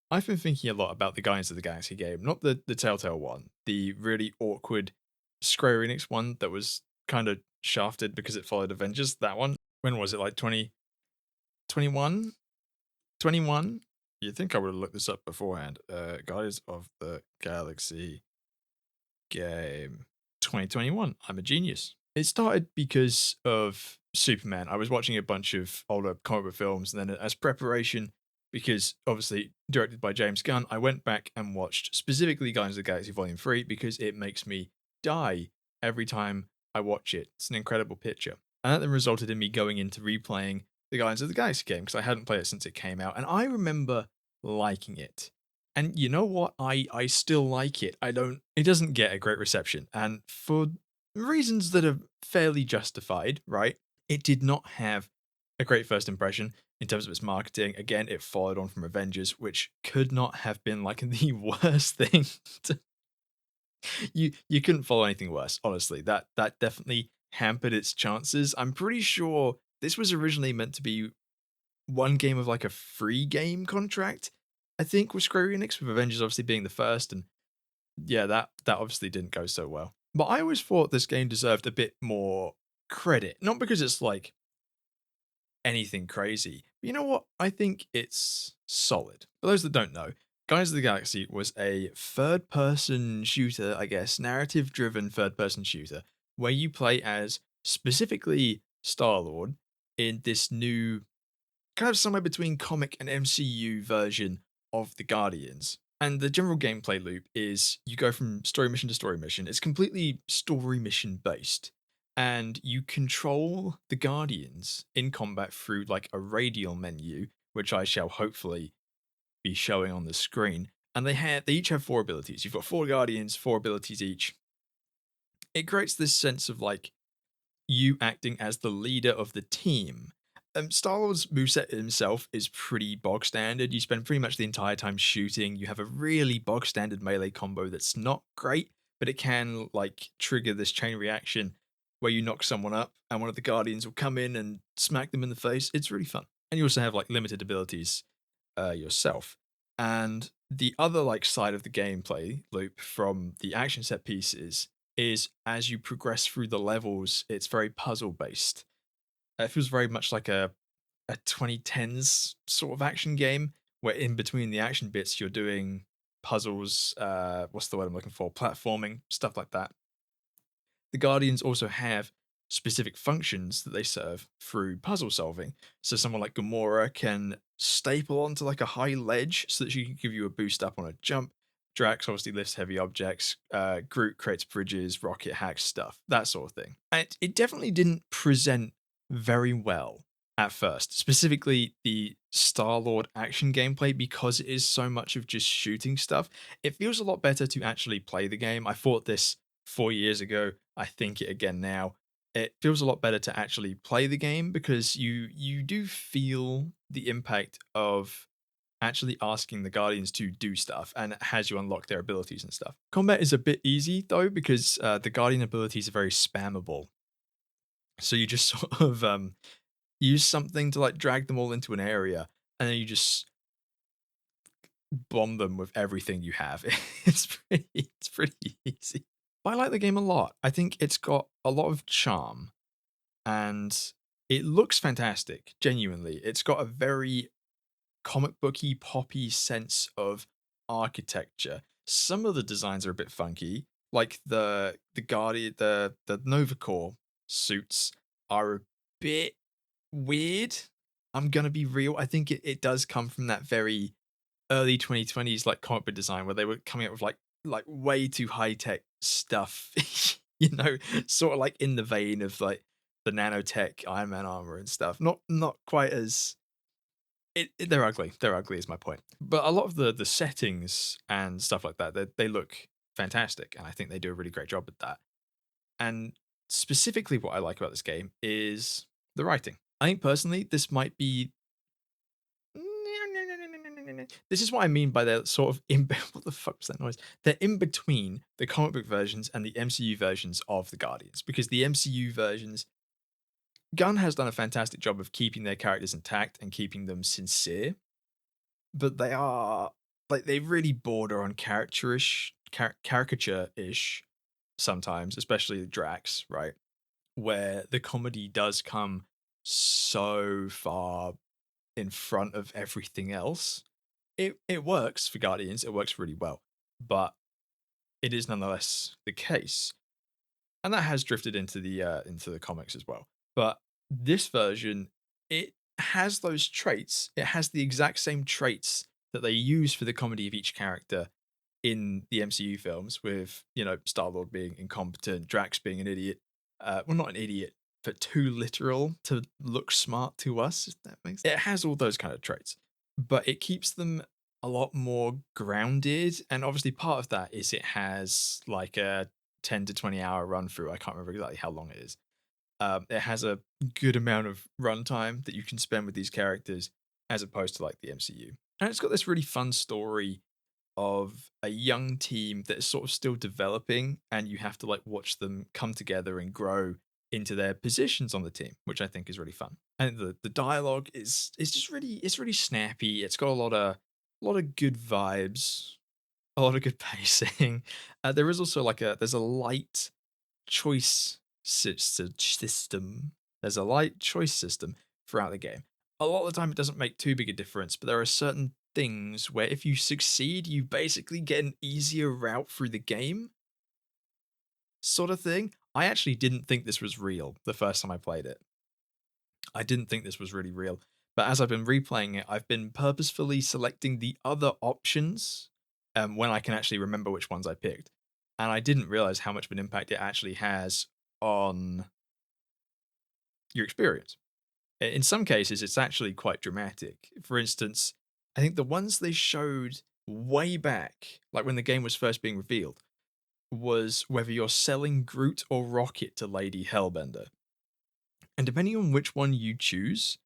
I've been thinking a lot about the Guardians of the Galaxy game, not the Telltale one, the really awkward Square Enix one that was kind of shafted because it followed Avengers. That one. When was it? Like 2021? 21? You think I would have looked this up beforehand? Guardians of the Galaxy game 2021. I'm a genius. It started because of Superman. I was watching a bunch of older comic book films, and then as preparation, because obviously directed by James Gunn, I went back and watched specifically Guardians of the Galaxy Volume 3 because it makes me die every time I watch it. It's an incredible picture. And that then resulted in me going into replaying the Guardians of the Galaxy game because I hadn't played it since it came out. And I remember liking it. And you know what? I still like it. I don't it doesn't get a great reception. And for reasons that are fairly justified, right? It did not have a great first impression in terms of its marketing. Again, it followed on from Avengers, which could not have been like the worst thing. You couldn't follow anything worse, honestly. That definitely hampered its chances. I'm pretty sure this was originally meant to be one game of like a free game contract. I think with Square Enix, with Avengers obviously being the first, and yeah, that obviously didn't go so well. But I always thought this game deserved a bit more credit, not because it's like anything crazy. But you know what? I think it's solid. For those that don't know, Guardians of the Galaxy was a third person shooter, I guess, narrative driven third person shooter, where you play as specifically Star Lord in this new kind of somewhere between comic and MCU version of the Guardians. And the general gameplay loop is you go from story mission to story mission. It's completely story mission based. And you control the Guardians in combat through like a radial menu, which I shall hopefully be showing on the screen. And they each have four abilities. You've got four Guardians, four abilities each. It creates this sense of like you acting as the leader of the team. Star-Lord's moveset himself is pretty bog standard. You spend pretty much the entire time shooting. You have a really bog standard melee combo that's not great, but it can like trigger this chain reaction where you knock someone up and one of the guardians will come in and smack them in the face. It's really fun. And you also have like limited abilities yourself. And the other like side of the gameplay loop from the action set pieces is as you progress through the levels, it's very puzzle based. It feels very much like a 2010s sort of action game where in between the action bits you're doing puzzles, what's the word I'm looking for? Platforming, stuff like that. The Guardians also have specific functions that they serve through puzzle solving. So someone like Gamora can staple onto like a high ledge so that she can give you a boost up on a jump. Drax obviously lifts heavy objects. Groot creates bridges, Rocket hacks stuff, that sort of thing. And it definitely didn't present very well at first, specifically the Star Lord action gameplay, because it is so much of just shooting stuff. It feels a lot better to actually play the game. I thought this 4 years ago. I think it again now. It feels a lot better to actually play the game because you do feel the impact of actually asking the guardians to do stuff, and it has you unlock their abilities and stuff. Combat is a bit easy though because the guardian abilities are very spammable. So you just sort of use something to like drag them all into an area, and then you just bomb them with everything you have. It's pretty easy. But I like the game a lot. I think it's got a lot of charm and it looks fantastic, genuinely. It's got a very comic booky, poppy sense of architecture. Some of the designs are a bit funky, like the Guardian, the Nova Corps suits are a bit weird. I'm gonna be real. I think it does come from that very early 2020s like comic book design where they were coming up with like way too high tech stuff, you know, sort of like in the vein of like the nanotech Iron Man armor and stuff. Not quite as they're ugly. They're ugly is my point. But a lot of the settings and stuff like that, they look fantastic, and I think they do a really great job with that. And specifically, what I like about this game is the writing. I think personally, this might be this is what I mean by they're sort of in what the fuck was that noise? They're in between the comic book versions and the MCU versions of the Guardians, because the MCU versions, Gunn has done a fantastic job of keeping their characters intact and keeping them sincere, but they are like they really border on caricature-ish sometimes, especially Drax, right? Where the comedy does come so far in front of everything else. It works for Guardians, it works really well, but it is nonetheless the case. And that has drifted into the comics as well. But this version, it has those traits. It has the exact same traits that they use for the comedy of each character in the MCU films, with Star Lord being incompetent, Drax being an idiot. Well, not an idiot, but too literal to look smart to us. If that makes sense. It has all those kind of traits, but it keeps them a lot more grounded. And obviously, part of that is it has like a 10 to 20 hour run through. I can't remember exactly how long it is. It has a good amount of runtime that you can spend with these characters, as opposed to like the MCU. And it's got this really fun story of a young team that is sort of still developing, and you have to like watch them come together and grow into their positions on the team, which I think is really fun. And the dialogue is just really snappy. It's got a lot of good vibes, a lot of good pacing. There is also there's a light choice system. There's a light choice system throughout the game. A lot of the time, it doesn't make too big a difference, but there are certain things where if you succeed, you basically get an easier route through the game, sort of thing. I actually didn't think this was real the first time I played it. I didn't think this was really real. But as I've been replaying it, I've been purposefully selecting the other options when I can actually remember which ones I picked. And I didn't realize how much of an impact it actually has on your experience. In some cases, it's actually quite dramatic. For instance, I think the ones they showed way back, like when the game was first being revealed, was whether you're selling Groot or Rocket to Lady Hellbender. And depending on which one you choose,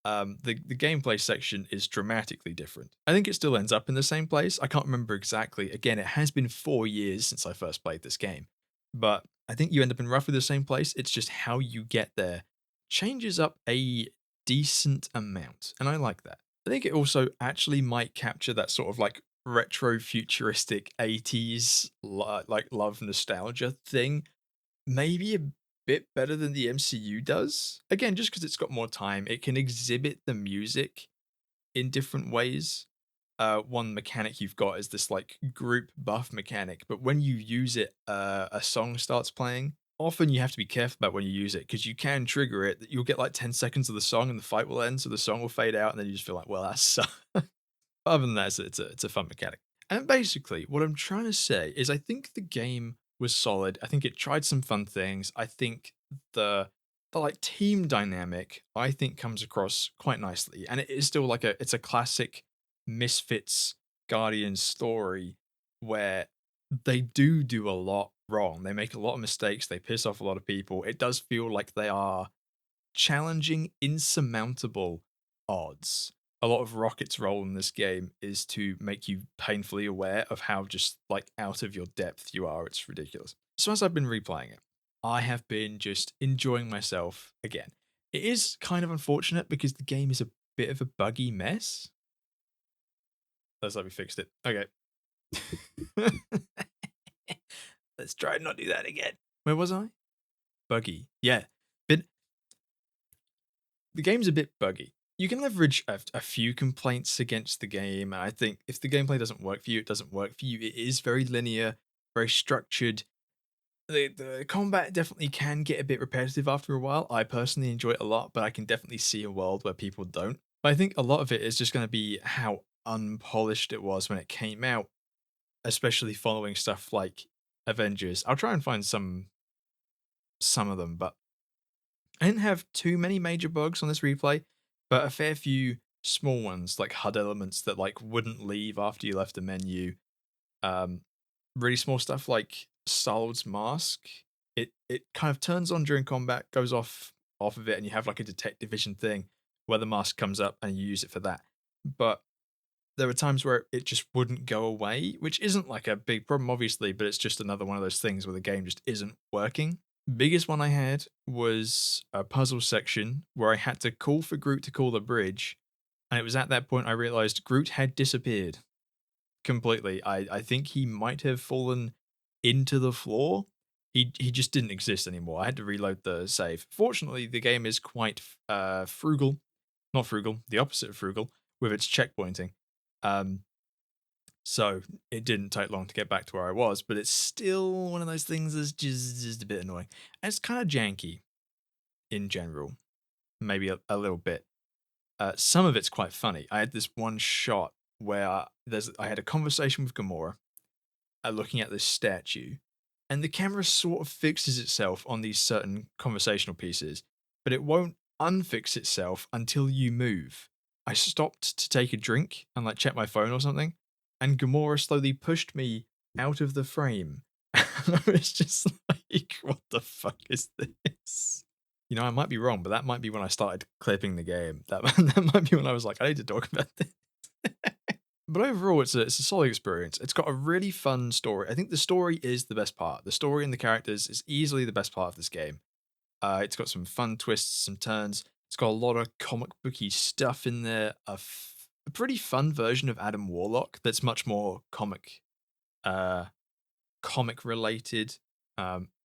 the gameplay section is dramatically different. I think it still ends up in the same place. I can't remember exactly. Again, it has been 4 years since I first played this game, but I think you end up in roughly the same place. It's just how you get there changes up a decent amount, and I like that. I think it also actually might capture that sort of like retro futuristic 80s like love nostalgia thing maybe a bit better than the MCU does. Again, just because it's got more time, it can exhibit the music in different ways. One mechanic you've got is this like group buff mechanic, but when you use it, a song starts playing. Often you have to be careful about when you use it because you can trigger it. That you'll get like 10 seconds of the song and the fight will end, so the song will fade out, and then you just feel like, well, that's other than that, it's a fun mechanic. And basically, what I'm trying to say is I think the game was solid. I think it tried some fun things. I think the like team dynamic I think comes across quite nicely. And it is still like it's a classic Misfits Guardians story where they do a lot wrong. They make a lot of mistakes, they piss off a lot of people. It does feel like they are challenging insurmountable odds. A lot of Rocket's role in this game is to make you painfully aware of how just like out of your depth you are. It's ridiculous. So as I've been replaying it, I have been just enjoying myself again. It is kind of unfortunate because the game is a bit of a buggy mess. Let's hope we fixed it. Okay. Let's try and not do that again. Where was I? Buggy. Yeah. Bit the game's a bit buggy. You can leverage a few complaints against the game, and I think if the gameplay doesn't work for you, it doesn't work for you. It is very linear, very structured. The combat definitely can get a bit repetitive after a while. I personally enjoy it a lot, but I can definitely see a world where people don't. But I think a lot of it is just going to be how unpolished it was when it came out, especially following stuff like Avengers. I'll try and find some of them, but I didn't have too many major bugs on this replay, but a fair few small ones like HUD elements that like wouldn't leave after you left the menu. Um, really small stuff like Star-Lord's mask. It kind of turns on during combat, goes off of it, and you have like a detective vision thing where the mask comes up and you use it for that. But there were times where it just wouldn't go away, which isn't like a big problem, obviously, but it's just another one of those things where the game just isn't working. Biggest one I had was a puzzle section where I had to call for Groot to call the bridge, and it was at that point I realized Groot had disappeared. completely. I think he might have fallen into the floor. He just didn't exist anymore. I had to reload the save. Fortunately, the game is quite frugal, not frugal, the opposite of frugal with its checkpointing. Um, so it didn't take long to get back to where I was, but it's still one of those things that's just a bit annoying. And it's kind of janky in general, maybe a little bit. Some of it's quite funny. I had this one shot where I had a conversation with Gamora, looking at this statue, and the camera sort of fixes itself on these certain conversational pieces, but it won't unfix itself until you move. I stopped to take a drink and like check my phone or something, and Gamora slowly pushed me out of the frame. And I was just like, what the fuck is this? You know, I might be wrong, but that might be when I started clipping the game. That might be when I was like, I need to talk about this. But overall, it's a solid experience. It's got a really fun story. I think the story is the best part. The story and the characters is easily the best part of this game. It's got some fun twists, some turns. It's got a lot of comic booky stuff in there. A pretty fun version of Adam Warlock that's much more uh, comic related.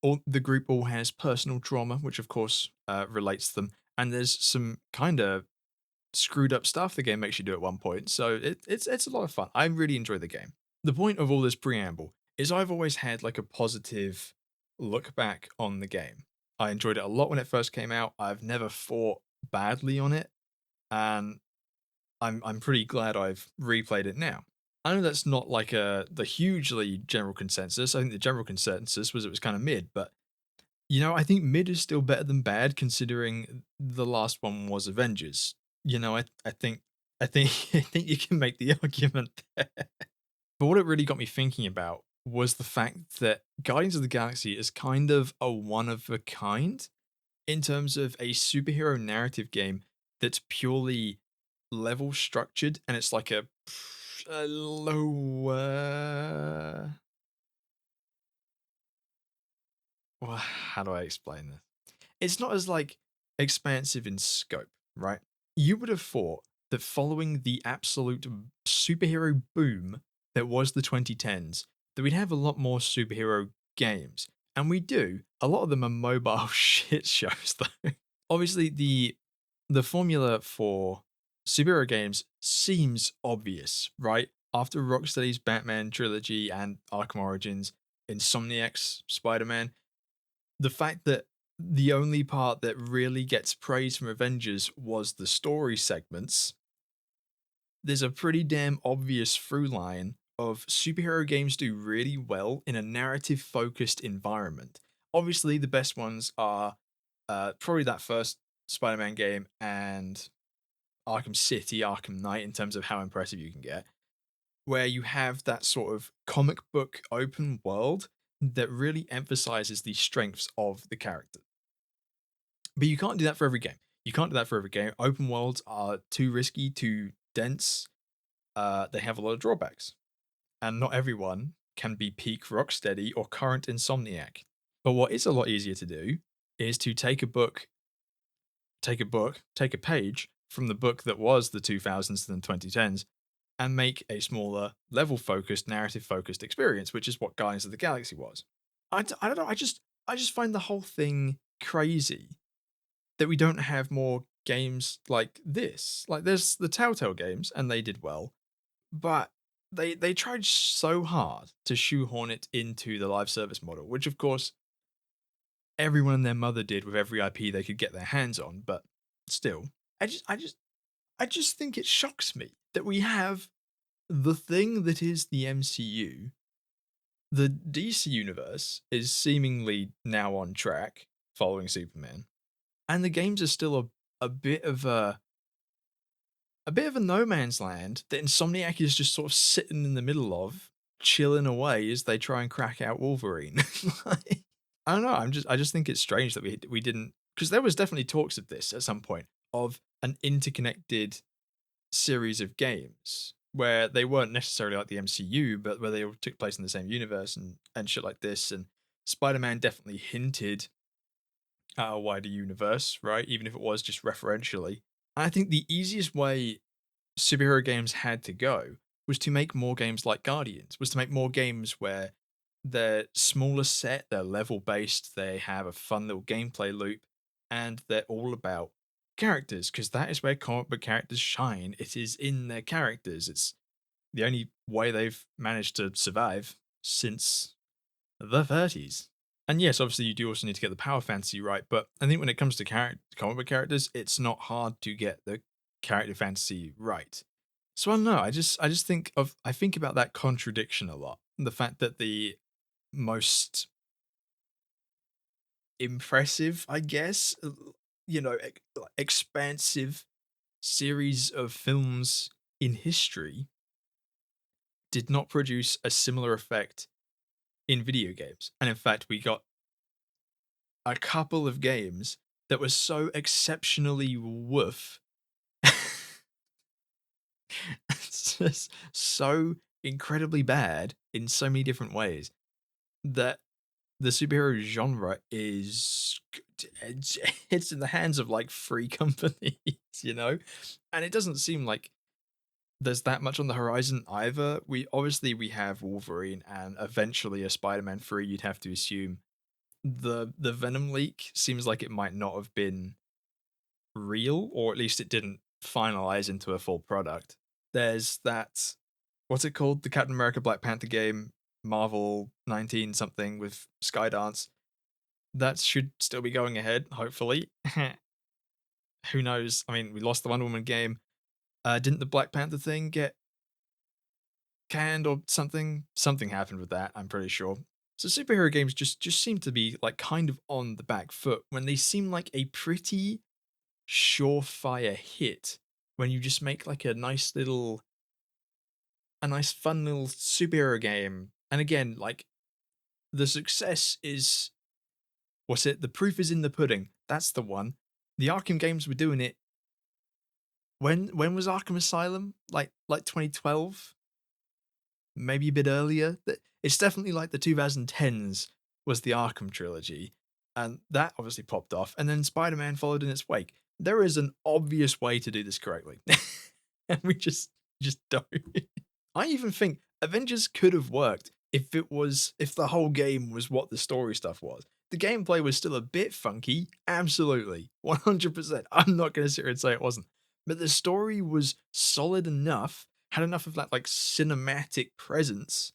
All the group all has personal trauma, which of course relates to them. And there's some kind of screwed up stuff the game makes you do at one point. So it's a lot of fun. I really enjoy the game. The point of all this preamble is I've always had like a positive look back on the game. I enjoyed it a lot when it first came out. I've never fought badly on it, and I'm pretty glad I've replayed it now. I know that's not like the hugely general consensus. I think the general consensus was it was kind of mid, but you know, I think mid is still better than bad considering the last one was Avengers. You know, I think I think you can make the argument there. But what it really got me thinking about was the fact that Guardians of the Galaxy is kind of a one of a kind in terms of a superhero narrative game that's purely level structured and it's like a lower well, how do I explain this? It's not as like expansive in scope, right? You would have thought that following the absolute superhero boom that was the 2010s, that we'd have a lot more superhero games. And we do. A lot of them are mobile shit shows though. Obviously the formula for superhero games seems obvious, right? After Rocksteady's Batman trilogy and Arkham Origins, Insomniac's Spider-Man, the fact that the only part that really gets praise from Avengers was the story segments, there's a pretty damn obvious through line of superhero games do really well in a narrative focused environment. Obviously, the best ones are probably that first Spider Man game and Arkham City, Arkham Knight, in terms of how impressive you can get, where you have that sort of comic book open world that really emphasizes the strengths of the character. But you can't do that for every game. You can't do that for every game. Open worlds are too risky, too dense. They have a lot of drawbacks, and not everyone can be peak Rocksteady or current Insomniac. But what is a lot easier to do is to take a page from the book that was the 2000s and 2010s, and make a smaller, level focused, narrative focused experience, which is what Guardians of the Galaxy was. I don't know. I just find the whole thing crazy that we don't have more games like this. Like there's the Telltale games, and they did well, but they tried so hard to shoehorn it into the live service model, which of course everyone and their mother did with every IP they could get their hands on. But still, I just think it shocks me that we have the thing that is the MCU. The DC universe is seemingly now on track following Superman, and the games are still a bit of a no man's land that Insomniac is just sort of sitting in the middle of, chilling away as they try and crack out Wolverine. Like, I don't know. I just think it's strange that we didn't, because there was definitely talks of this at some point of an interconnected series of games where they weren't necessarily like the MCU, but where they all took place in the same universe and shit like this. And Spider-Man definitely hinted at a wider universe, right? Even if it was just referentially. I think the easiest way superhero games had to go was to make more games like Guardians, was to make more games where they're smaller set, they're level based, they have a fun little gameplay loop, and they're all about characters, because that is where comic book characters shine. It is in their characters. It's the only way they've managed to survive since the 30s. And yes, obviously you do also need to get the power fantasy right, but I think when it comes to comic book characters, it's not hard to get the character fantasy right. So I don't know. I just I think about that contradiction a lot. The fact that the most impressive, I guess, expansive series of films in history did not produce a similar effect in video games. And in fact, we got a couple of games that were so exceptionally woof, it's just so incredibly bad in so many different ways that the superhero genre is it's in the hands of like free companies, you know? And it doesn't seem like there's that much on the horizon either. We have Wolverine and eventually a Spider-Man 3, you'd have to assume. The Venom leak seems like it might not have been real, or at least it didn't finalize into a full product. There's that, what's it called? The Captain America Black Panther game, Marvel 19 something with Skydance. That should still be going ahead, hopefully. Who knows? I mean, we lost the Wonder Woman game. Didn't the Black Panther thing get canned or something? Something happened with that, I'm pretty sure. So superhero games just seem to be like kind of on the back foot when they seem like a pretty surefire hit when you just make like a nice fun little superhero game. And again, like the success is, what's it? The proof is in the pudding. That's the one. The Arkham games were doing it. When was Arkham Asylum? Like 2012? Maybe a bit earlier. It's definitely like the 2010s was the Arkham trilogy, and that obviously popped off. And then Spider-Man followed in its wake. There is an obvious way to do this correctly, and we just don't. I even think Avengers could have worked if the whole game was what the story stuff was. The gameplay was still a bit funky, absolutely, 100%. I'm not going to sit here and say it wasn't, but the story was solid enough, had enough of that like cinematic presence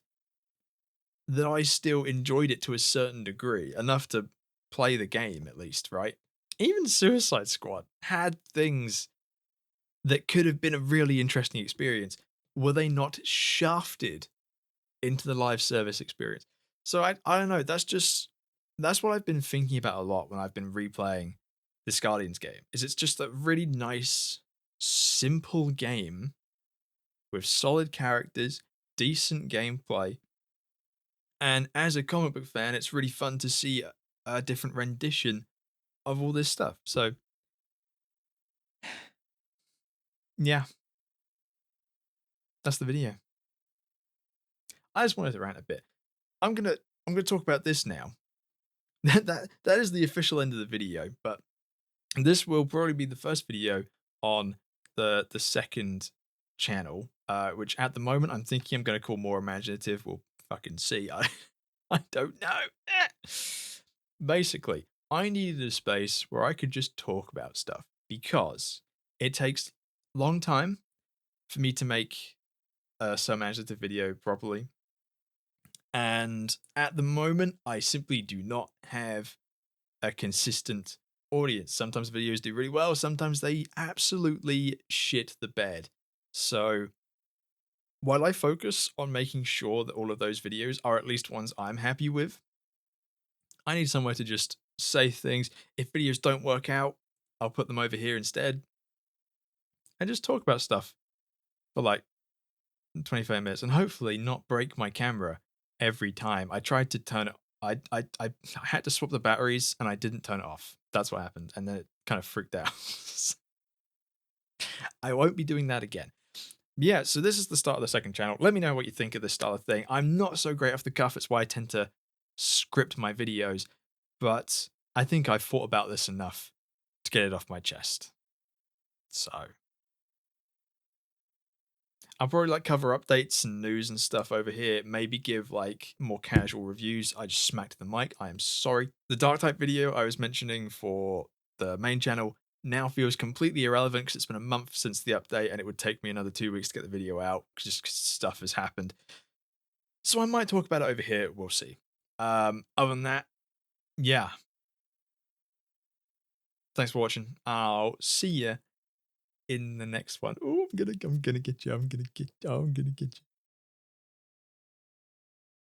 that I still enjoyed it to a certain degree, enough to play the game at least, right? Even Suicide Squad had things that could have been a really interesting experience. Were they not shafted into the live service experience? So I don't know. That's what I've been thinking about a lot when I've been replaying this Guardians game. Is it's just a really nice, simple game with solid characters, decent gameplay, and as a comic book fan, it's really fun to see a different rendition of all this stuff. So yeah, that's the video. I just wanted to rant a bit. I'm gonna talk about this now. That is the official end of the video, but this will probably be the first video on the second channel, which at the moment I'm thinking I'm gonna call more imaginative. We'll fucking see. I don't know. Basically, I needed a space where I could just talk about stuff because it takes a long time for me to make some imaginative video properly. And at the moment, I simply do not have a consistent audience. Sometimes videos do really well, sometimes they absolutely shit the bed. So while I focus on making sure that all of those videos are at least ones I'm happy with, I need somewhere to just say things. If videos don't work out, I'll put them over here instead and just talk about stuff for like 25 minutes and hopefully not break my camera every time. I tried to turn it, I had to swap the batteries and I didn't turn it off. That's what happened. And then it kind of freaked out. I won't be doing that again. Yeah, so this is the start of the second channel. Let me know what you think of this style of thing. I'm not so great off the cuff. It's why I tend to script my videos, but I think I've thought about this enough to get it off my chest. So I'll probably like cover updates and news and stuff over here. Maybe give like more casual reviews. I just smacked the mic. I am sorry. The dark type video I was mentioning for the main channel now feels completely irrelevant because it's been a month since the update and it would take me another 2 weeks to get the video out just 'cause stuff has happened. So I might talk about it over here. We'll see. Other than that, yeah. Thanks for watching. I'll see you in the next one. Oh, I'm gonna get you. I'm gonna get you. I'm gonna get you.